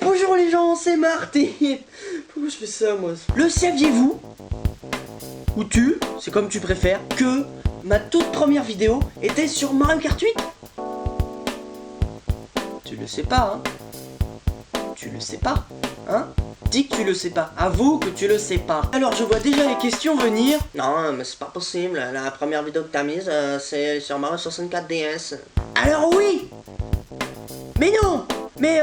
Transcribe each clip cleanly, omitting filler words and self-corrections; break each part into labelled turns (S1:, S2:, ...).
S1: Bonjour les gens, c'est Martin. Pourquoi je fais ça moi? Le saviez-vous, ou tu, c'est comme tu préfères, que ma toute première vidéo était sur Mario Kart 8? Tu le sais pas, hein? Tu le sais pas, hein? Dis que tu le sais pas, avoue que tu le sais pas. Alors je vois déjà les questions venir. Non mais c'est pas possible, la première vidéo que t'as mise c'est sur Mario 64 DS. Alors oui. Mais non. Mais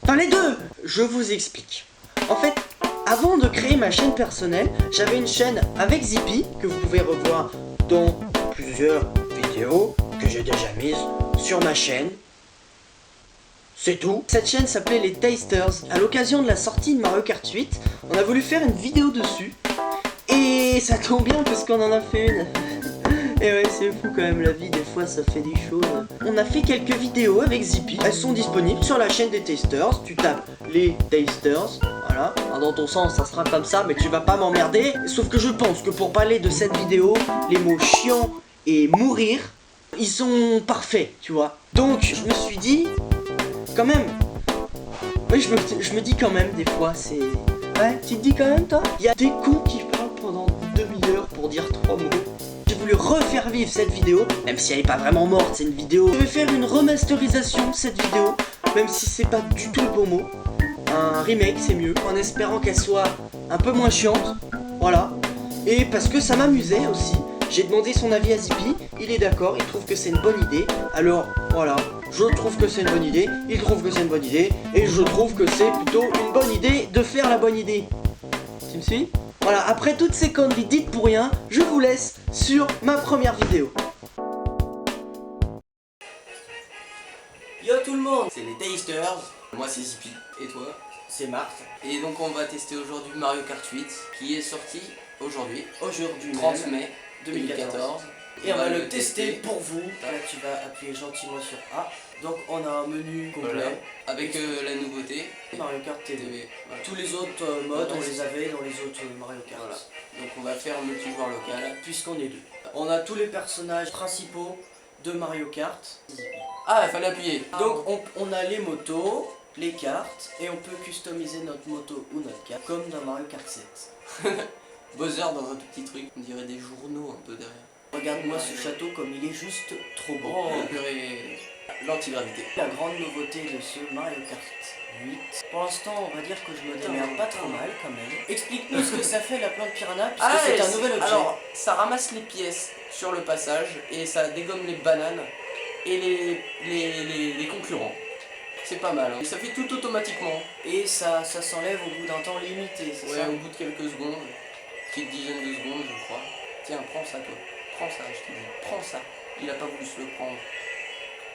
S1: enfin les deux. Je vous explique. En fait, avant de créer ma chaîne personnelle, j'avais une chaîne avec Zippy, que vous pouvez revoir dans plusieurs vidéos que j'ai déjà mises sur ma chaîne. C'est tout. Cette chaîne s'appelait les Tasters. À l'occasion de la sortie de Mario Kart 8, on a voulu faire une vidéo dessus. Et ça tombe bien parce qu'on en a fait une. Et ouais, c'est fou quand même, la vie, des fois ça fait des choses. On a fait quelques vidéos avec Zippy. Elles sont disponibles sur la chaîne des Tasters. Tu tapes les Tasters. Voilà. Alors, dans ton sens, ça sera comme ça, mais tu vas pas m'emmerder. Sauf que je pense que pour parler de cette vidéo, les mots chiant et mourir, ils sont parfaits, tu vois. Donc, je me suis dit, quand même. Oui, je me dis quand même, des fois, c'est... Ouais, tu te dis quand même, toi? Il y a des cons qui parlent pendant demi-heure pour dire 3 mots. J'ai voulu refaire vivre cette vidéo, même si elle est pas vraiment morte, c'est une vidéo. Je vais faire une remasterisation de cette vidéo, même si c'est pas du tout le bon mot. Un remake, c'est mieux, en espérant qu'elle soit un peu moins chiante. Voilà. Et parce que ça m'amusait aussi. J'ai demandé son avis à Zippy, il est d'accord, il trouve que c'est une bonne idée. Alors voilà, je trouve que c'est une bonne idée, il trouve que c'est une bonne idée, et je trouve que c'est plutôt une bonne idée de faire la bonne idée. Tu me suis? Voilà, après toutes ces conneries dites pour rien, je vous laisse sur ma première vidéo. Yo tout le monde, c'est les Tasters.
S2: Moi c'est Zippy, et toi?
S1: C'est Marc.
S2: Et donc on va tester aujourd'hui Mario Kart 8 qui est sorti aujourd'hui,
S1: Aujourd'hui
S2: 30 mai 2014.
S1: Et on va le tester pour vous. Là tu vas appuyer gentiment sur A. Donc on a un menu complet.
S2: Voilà. Avec la nouveauté
S1: Mario Kart TV.
S2: Voilà.
S1: Tous les autres modes on les avait dans les autres Mario Kart.
S2: Voilà. Donc on va faire multijoueur local.
S1: Puisqu'on est deux. On a tous les personnages principaux de Mario Kart.
S2: Ah, il fallait appuyer.
S1: Donc on a les motos, les cartes, et on peut customiser notre moto ou notre carte comme dans Mario Kart 7.
S2: Buzzer dans un tout petit truc, on dirait des journaux un peu derrière.
S1: Regarde-moi ce château comme il est juste trop beau.
S2: Oh, purée. L'antigravité.
S1: La grande nouveauté de ce Mario Kart 8. Pour l'instant, on va dire que je me démerde pas trop mal quand même. Explique-nous ce que ça fait la plante piranha, puisque c'est un nouvel objet.
S2: Alors, ça ramasse les pièces sur le passage et ça dégomme les bananes et les concurrents. C'est pas mal, hein. Et ça fait tout automatiquement.
S1: Et ça s'enlève au bout d'un temps limité, c'est
S2: ouais,
S1: ça?
S2: au bout de quelques secondes. Petite dizaine de secondes, je crois. Tiens, prends ça, toi. Prends ça, je te dis. Prends ça. Il a pas voulu se le prendre.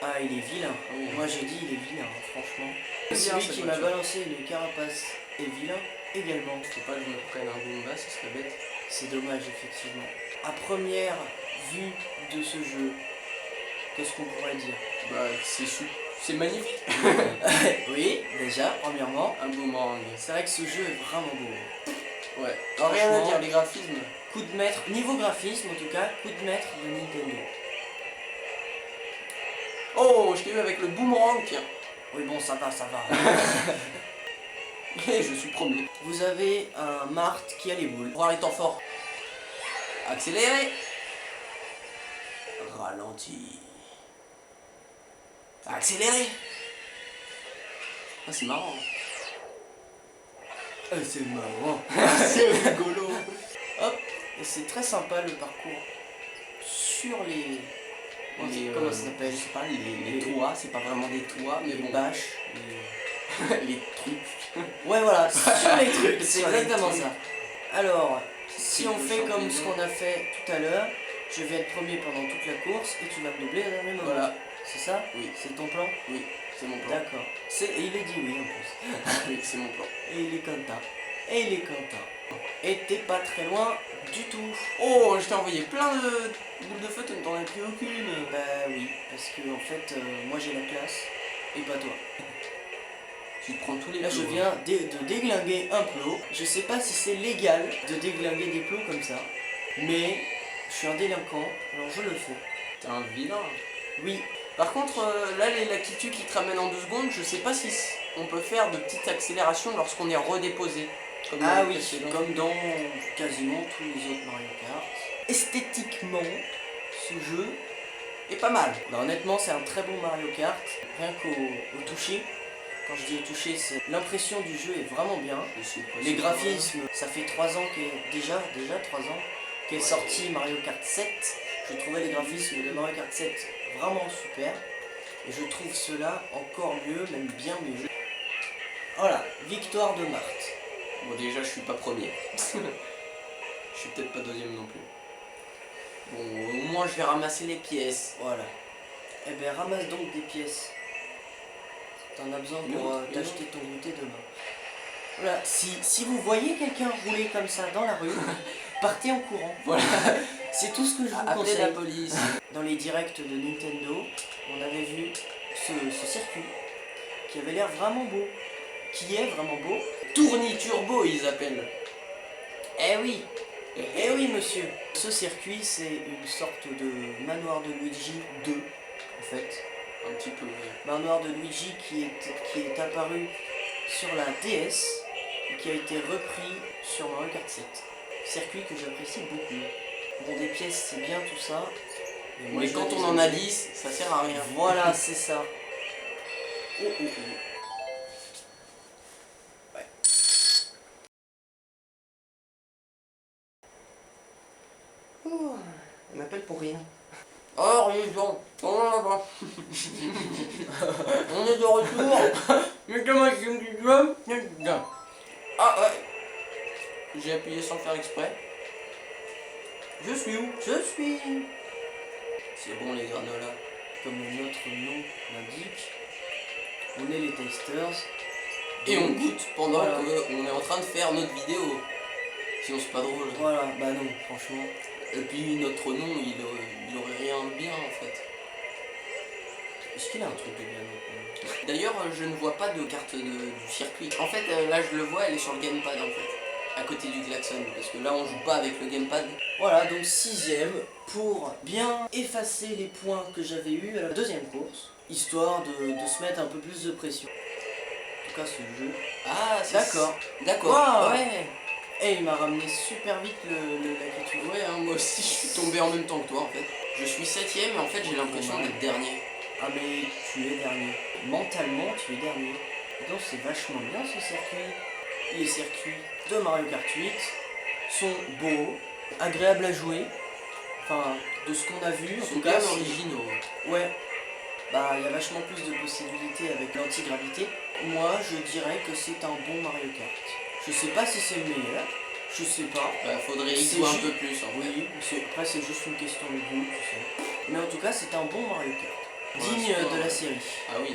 S1: Ah, il est vilain.
S2: Oui.
S1: Moi j'ai dit il est vilain, franchement.
S2: Bien,
S1: Celui qui m'a balancé une carapace est vilain également.
S2: Faut pas que je me prenne un Goomba, ce serait bête.
S1: C'est dommage, effectivement. À première vue de ce jeu, qu'est-ce qu'on pourrait dire?
S2: Bah, c'est magnifique.
S1: Oui, déjà, premièrement.
S2: Un boomerang.
S1: C'est vrai que ce jeu est vraiment beau.
S2: Ouais. Alors, rien à dire, les graphismes.
S1: Coup de maître, niveau graphisme en tout cas, coup de maître de Nintendo.
S2: Oh, je t'ai vu avec le boomerang, tiens.
S1: Oui bon, ça va, ça va.
S2: Et je suis premier.
S1: Vous avez un Mart qui a les boules.
S2: Voir les temps forts. Accélérer.
S1: Ralenti.
S2: Accélérer. Ah, c'est marrant.
S1: C'est marrant.
S2: C'est rigolo.
S1: Hop, et c'est très sympa le parcours sur les comment ça s'appelle?
S2: Je sais pas, les toits, c'est pas vraiment des toits, mais
S1: Les
S2: bon.
S1: bâches,
S2: Les trucs.
S1: ouais voilà, sur les trucs, c'est
S2: Sur les
S1: exactement
S2: trucs.
S1: ça. Alors, si
S2: C'est
S1: on
S2: le
S1: fait comme
S2: champignon.
S1: ce qu'on a fait tout à l'heure, je vais être premier pendant toute la course et tu vas me doubler au dernier moment.
S2: Voilà.
S1: C'est ça?
S2: Oui.
S1: C'est ton plan?
S2: Oui, c'est mon plan.
S1: D'accord. Et il est dit oui en plus.
S2: Oui, c'est mon plan.
S1: Et il est content. Et il est content. Et t'es pas très loin du tout.
S2: Oh, je t'ai envoyé plein de boules de feu, tu ne t'en as pris aucune.
S1: Bah oui, parce que en fait, moi j'ai la classe et pas toi.
S2: Tu te prends tous les
S1: Là je
S2: plots,
S1: viens de déglinguer un plot. Je sais pas si c'est légal de déglinguer des plots comme ça, mais je suis un délinquant, alors je le fais.
S2: T'es un vilain.
S1: Oui.
S2: Par contre, là, les Lakitu qui te ramènent en 2 secondes, je sais pas si on peut faire de petites accélérations lorsqu'on est redéposé. Comme
S1: Ah
S2: dans le
S1: oui,
S2: précédent.
S1: comme dans quasiment tous les autres Mario Kart. Esthétiquement, ce jeu est pas mal. Non, honnêtement, c'est un très bon Mario Kart. Rien qu'au toucher. Quand je dis au toucher, c'est l'impression du jeu est vraiment bien. Les graphismes, ça fait 3 ans déjà 3 ans qu'est sorti Mario Kart 7. Je trouvais les graphismes de Mario Kart 7 vraiment super. Et je trouve cela encore mieux, même bien mieux. Voilà, victoire de Marthe.
S2: Bon, déjà, je suis pas premier. Je suis peut-être pas deuxième non plus. Bon, au moins, je vais ramasser les pièces.
S1: Voilà. Eh ben, ramasse donc des pièces. T'en as besoin pour t'acheter ton goûter demain. Voilà, si vous voyez quelqu'un rouler comme ça dans la rue, partez en courant.
S2: Voilà.
S1: C'est tout ce que je vous
S2: Appelez
S1: conseille.
S2: la police.
S1: Dans les directs de Nintendo, on avait vu ce circuit qui avait l'air vraiment beau. Qui est vraiment beau.
S2: Tourni turbo, ils appellent.
S1: Eh oui, eh oui monsieur. Ce circuit, c'est une sorte de manoir de Luigi 2, en fait.
S2: Un petit peu.
S1: Manoir de Luigi qui est apparu sur la DS et qui a été repris sur Mario Kart 7. Circuit que j'apprécie beaucoup. Bon, des pièces, c'est bien tout ça.
S2: Mais quand on en a 10, ça sert à rien.
S1: Voilà, c'est ça. Oh, oh, oh. Ouais. Oh, on m'appelle pour rien.
S2: Oh, les gens, on est de retour. Mais comment je me dis Ah ouais. J'ai appuyé sans faire exprès. Je suis où?
S1: Je suis,
S2: C'est bon les granolas.
S1: comme notre nom l'indique, on est les testers.
S2: Et on goûte pendant
S1: Voilà.
S2: qu'on est en train de faire notre vidéo. Sinon c'est pas drôle.
S1: Voilà, bah non, franchement.
S2: Et puis notre nom, il aurait rien de bien en fait.
S1: Est-ce qu'il a un truc de bien notre nom?
S2: D'ailleurs, je ne vois pas de carte du circuit. En fait, là je le vois, elle est sur le gamepad en fait. À côté du klaxon. Parce que là on joue pas avec le gamepad.
S1: Voilà, donc 6ème pour bien effacer les points que j'avais eu à la deuxième course, histoire de se mettre un peu plus de pression. En tout cas, ce jeu.
S2: Ah, c'est
S1: D'accord.
S2: D'accord.
S1: Wow.
S2: Ouais.
S1: Et il m'a ramené super vite la quitu.
S2: Ouais, hein, moi aussi je suis tombé en même temps que toi en fait. Je suis 7ème et en fait j'ai l'impression d'être dernier.
S1: Ah mais tu es dernier. Mentalement, tu es dernier. Donc c'est vachement bien ce circuit. Les circuits de Mario Kart 8 sont beaux, agréables à jouer. Enfin, de ce qu'on a vu, en
S2: Ils sont
S1: tout
S2: bien
S1: cas,
S2: originaux.
S1: ouais. Bah, il y a vachement plus de possibilités avec l'antigravité. Moi, je dirais que c'est un bon Mario Kart. Je sais pas si c'est le meilleur, je sais pas.
S2: Bah, faudrait y
S1: C'est
S2: jouer un
S1: ju-
S2: peu plus en fait.
S1: Oui, après c'est juste une question de goût, tu sais. Mais en tout cas, c'est un bon Mario Kart.
S2: Ouais,
S1: Digne
S2: c'est pas-
S1: de la série.
S2: Ah oui.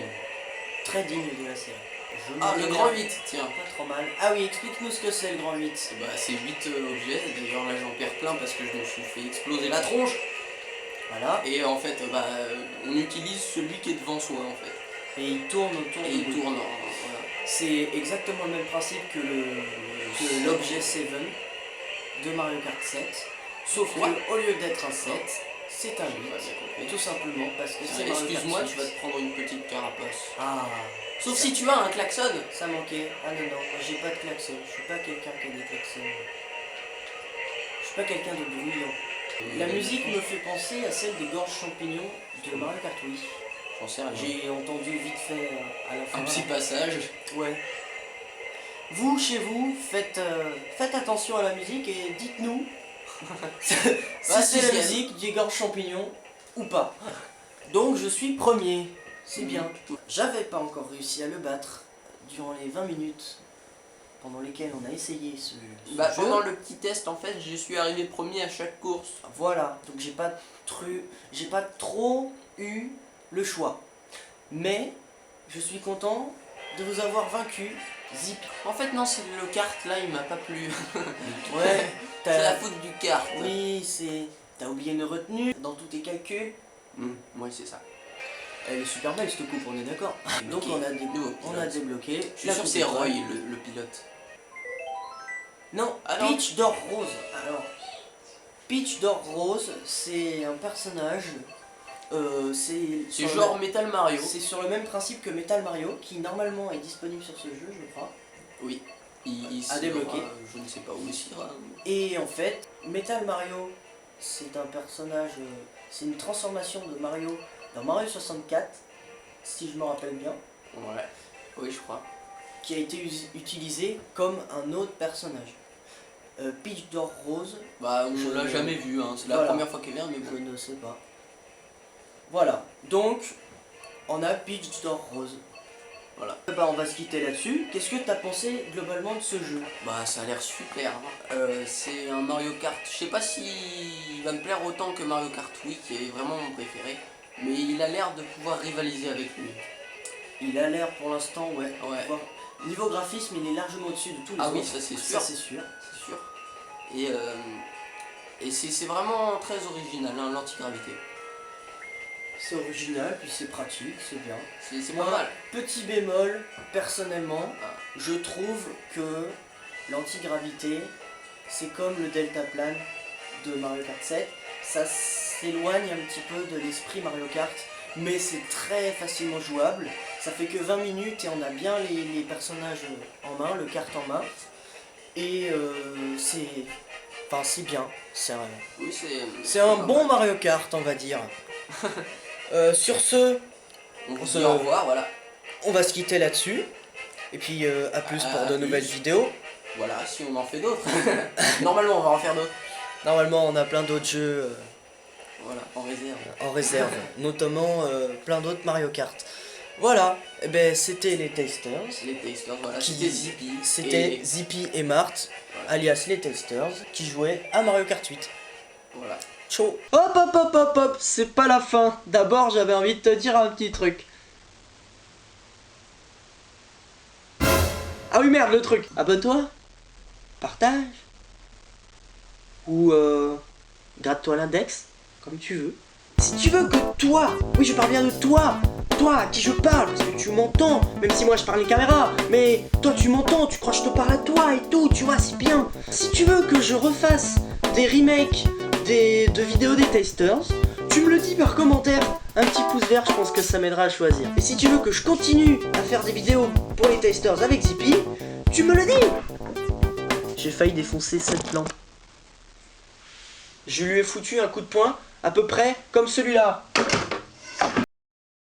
S1: Très digne de la série. Je
S2: Ah,
S1: me
S2: le
S1: regarde
S2: grand 8, tiens.
S1: pas trop mal. Ah oui, explique-nous ce que c'est le grand 8.
S2: Bah, c'est 8 objets. D'ailleurs, là j'en perds plein parce que je me suis fait exploser la tronche.
S1: Voilà.
S2: Et en fait, bah, on utilise celui qui est devant soi en fait.
S1: Et il tourne autour
S2: Et
S1: de
S2: il
S1: nous.
S2: tourne. Voilà.
S1: C'est exactement le même principe que l'objet 7 de Mario Kart 7. Sauf
S2: Quoi
S1: que au lieu d'être un 7, c'est un
S2: J'ai pas
S1: 8.
S2: bien compris.
S1: Tout simplement parce que c'est
S2: Ah,
S1: Mario Kart
S2: excuse-moi,
S1: 8.
S2: tu vas te prendre une petite carapace.
S1: Ah,
S2: Sauf si tu as un klaxon.
S1: ça manquait. Ah non, non, moi, j'ai pas de klaxon. Je suis pas quelqu'un qui a des klaxons. Je suis pas quelqu'un de bruyant. La musique me fait penser à celle des gorges champignons de Mario Kart Wii.
S2: J'en sais rien.
S1: J'ai entendu vite fait à la fin.
S2: Un petit passage.
S1: Ouais. Vous, chez vous, faites attention à la musique et dites-nous si c'est la
S2: sixième.
S1: musique des gorges champignons ou pas. Donc je suis premier. C'est bien. J'avais pas encore réussi à le battre durant les 20 minutes pendant lesquelles on a essayé ce
S2: Bah,
S1: jeu.
S2: pendant le petit test, en fait, je suis arrivé premier à chaque course.
S1: Voilà, donc j'ai pas trop eu le choix. Mais je suis content de vous avoir vaincu. Zip.
S2: En fait, non, c'est le kart là, il m'a pas plu.
S1: Ouais,
S2: C'est la faute du kart.
S1: Oui, t'as oublié une retenue dans tous tes calculs.
S2: Ouais, c'est ça.
S1: Elle est super belle cette coupe, on est d'accord. Donc
S2: Ok. Nouveau
S1: on a
S2: pilote.
S1: débloqué.
S2: Je suis
S1: la
S2: sûr que
S1: coupe
S2: c'est Roy,
S1: étoile.
S2: le pilote.
S1: Non,
S2: Ah non.
S1: Peach d'or rose. Alors, Peach d'or rose, c'est un personnage C'est
S2: C'est genre Metal Mario.
S1: C'est sur le même principe que Metal Mario, qui normalement est disponible sur ce jeu, je crois.
S2: Oui.
S1: À débloquer.
S2: Je ne sais pas où il sera.
S1: Et en fait, Metal Mario, c'est un personnage, c'est une transformation de Mario dans Mario 64, si je me rappelle bien,
S2: Ouais. Oui, je crois.
S1: qui a été utilisé comme un autre personnage. Peach d'or rose,
S2: Bah,
S1: Je
S2: on l'a
S1: ne-
S2: jamais vu, hein. C'est la
S1: Voilà.
S2: première fois qu'il vient, mais
S1: je
S2: bon.
S1: ne sais pas. Voilà, donc on a Peach d'or rose.
S2: Voilà.
S1: Bah, on va se quitter là-dessus. Qu'est-ce que tu as pensé globalement de ce jeu?
S2: Bah, ça a l'air super. C'est un Mario Kart. Je sais pas s'il va me plaire autant que Mario Kart Wii, qui est vraiment mon préféré. Mais il a l'air de pouvoir rivaliser avec lui.
S1: Il a l'air pour l'instant, ouais.
S2: Ouais.
S1: Bon, niveau graphisme, il est largement au-dessus de tous les
S2: Ah
S1: autres.
S2: oui, ça c'est sûr.
S1: Ça c'est sûr.
S2: C'est sûr. Et c'est vraiment très original, hein, l'antigravité.
S1: C'est original, puis c'est pratique, c'est bien.
S2: C'est
S1: Moi,
S2: pas mal.
S1: petit bémol, personnellement,
S2: Ah.
S1: je trouve que l'antigravité, c'est comme le deltaplane de Mario Kart 7. Ça s'éloigne un petit peu de l'esprit Mario Kart, mais c'est très facilement jouable. Ça fait que 20 minutes et on a bien les personnages en main, le kart en main. Et c'est... Enfin, c'est bien.
S2: Oui,
S1: C'est un
S2: pas
S1: bon
S2: mal.
S1: Mario Kart, on va dire. Sur ce,
S2: On vous
S1: se-
S2: dit au revoir, voilà.
S1: on va se quitter là-dessus. Et puis à plus pour
S2: À
S1: de
S2: plus.
S1: nouvelles vidéos.
S2: Voilà, si on en fait d'autres. Normalement, on va en faire d'autres.
S1: Normalement, on a plein d'autres jeux
S2: Voilà, en réserve.
S1: en réserve, notamment plein d'autres Mario Kart. Voilà, et ben c'était les Tasters.
S2: Les tasters, voilà.
S1: Qui-
S2: C'était Zippy.
S1: C'était
S2: Et
S1: Zippy et Mart,
S2: Voilà.
S1: alias les Tasters, qui jouaient à Mario Kart 8.
S2: voilà.
S1: Ciao. Hop hop hop hop hop, c'est pas la fin. D'abord, j'avais envie de te dire un petit truc. Ah oui merde, le truc. Abonne-toi, partage, ou gratte-toi l'index, comme tu veux. Si tu veux que toi, oui je parle bien de toi à qui je parle, parce que tu m'entends, même si moi je parle les caméras, mais toi tu m'entends, tu crois que je te parle à toi et tout, tu vois, c'est bien. Si tu veux que je refasse des remakes de vidéos des Tasters, tu me le dis par commentaire, un petit pouce vert, je pense que ça m'aidera à choisir. Et si tu veux que je continue à faire des vidéos pour les Tasters avec Zippy, tu me le dis. J'ai failli défoncer cette lampe. Je lui ai foutu un coup de poing à peu près comme celui-là.